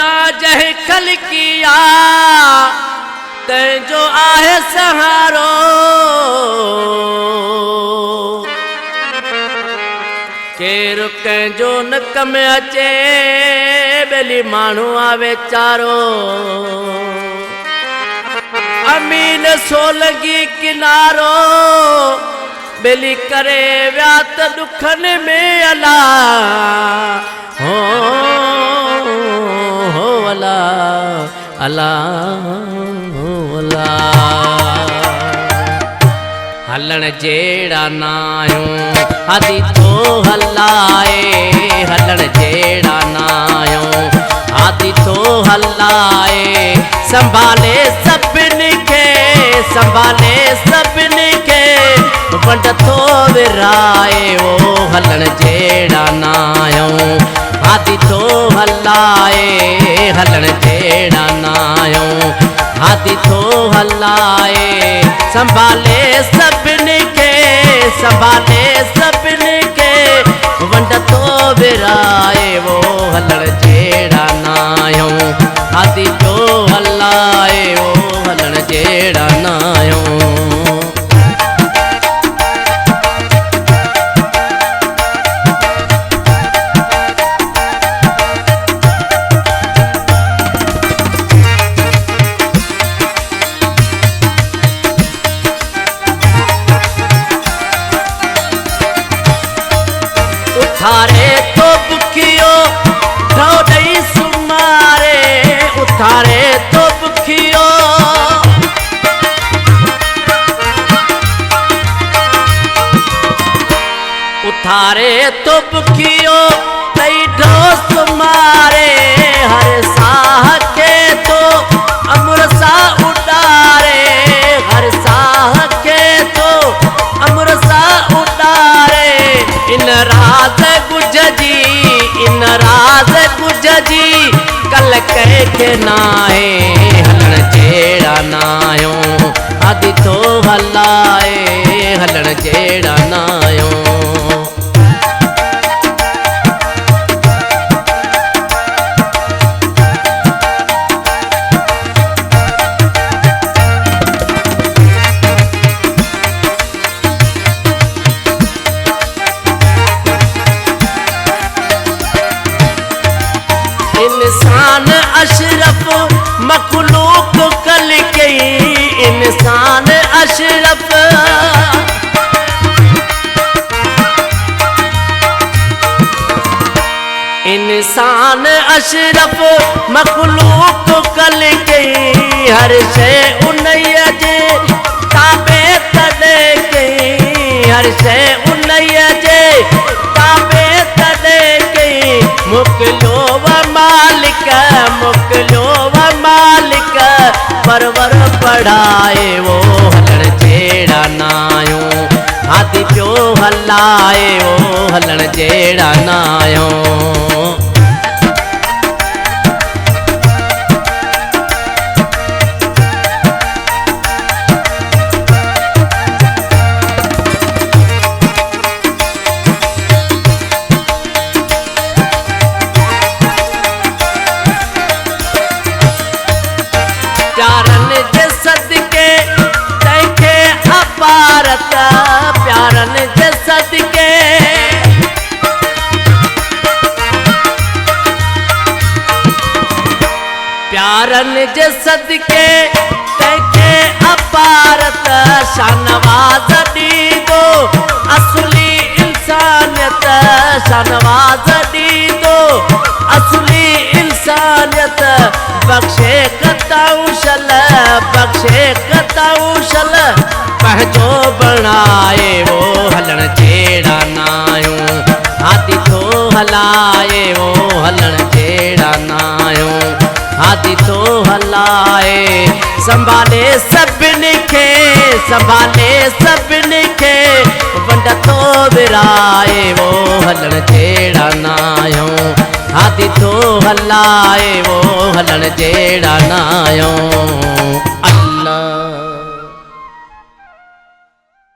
खुदा जह कल किया तंहिंजो आहे सहारो। केरु कंहिंजो न कम अचे बेली माण्हू आवे चारो। अमीन सोलगी किनारो बेली करे विया त दुखनि में अला हो अला अला हो अला। हलण जहिड़ा नायूं आदि तो हलाए, हलण जहिड़ा नायूं आदि तो हलाए। संभाले सभिनी खे, संभाले सभिनी खे वंड थो विराए। ओ हलण जहिड़ा नायूं आदि तो हलाए, हलण जहिड़ा नायूं आदि तो हलाए। संभाले सभिनी खे, संभाले सभिनी खे वंड थो विराए। वो हलण जहिड़ा नायूं आदि तो हलाए, वो हलण जहिड़ा नायूं। उथारे तो बुखियो ढोॾई सुमारे, उथारे तो बुखियो उथारे तो बुखियो तई ढो सुमारे। हर साह के तो अमृसा उडारे, हर साह के तो अमृसा उडारे। इन राज गुज जी, इन राज गुज जी कल कंहिंखे नाहे। हलण जहिड़ा नायूं आदि तो हलाए, हलण जहिड़ा नायूं। इंसान अशरफ मखलूक कल कई, इंसान अशरफ इंसान अशरफ मखलूक कल कई। हर शइ उन्हीअ जे ताबे तॾे कई, हर शइ उन्हीअ जे ताबे तॾे कई। मोकिलियो व मालिक, मोकिलियो व मालिक परवर पढ़ाए। वो हलण जहिड़ा नायूं आदि पियो हलाए, वो हलण जहिड़ा नायूं। प्यारन जे सदके तंहिंखे अपारत, प्यारन जे सदके प्यारन जे सदके तंहिंखे अपारत। शानवाज़ ॾींदो असली इंसानियत, शानवाज़ ॾींदो असली इंसानियत। बख्शे कताऊशल, बख्शे कताऊशल पंहिंजो बणाए। वो हलण जहिड़ा नायूं आदि तो हलाए, वो हलण जहिड़ा नायूं आदि तो हलाए। संभाले सभिनी खे, संभाले सभिनी खे वंड थो विराए। वो हलण जहिड़ा नायूं आदि तो हलाए, वो हलण जहिड़ा नायूं।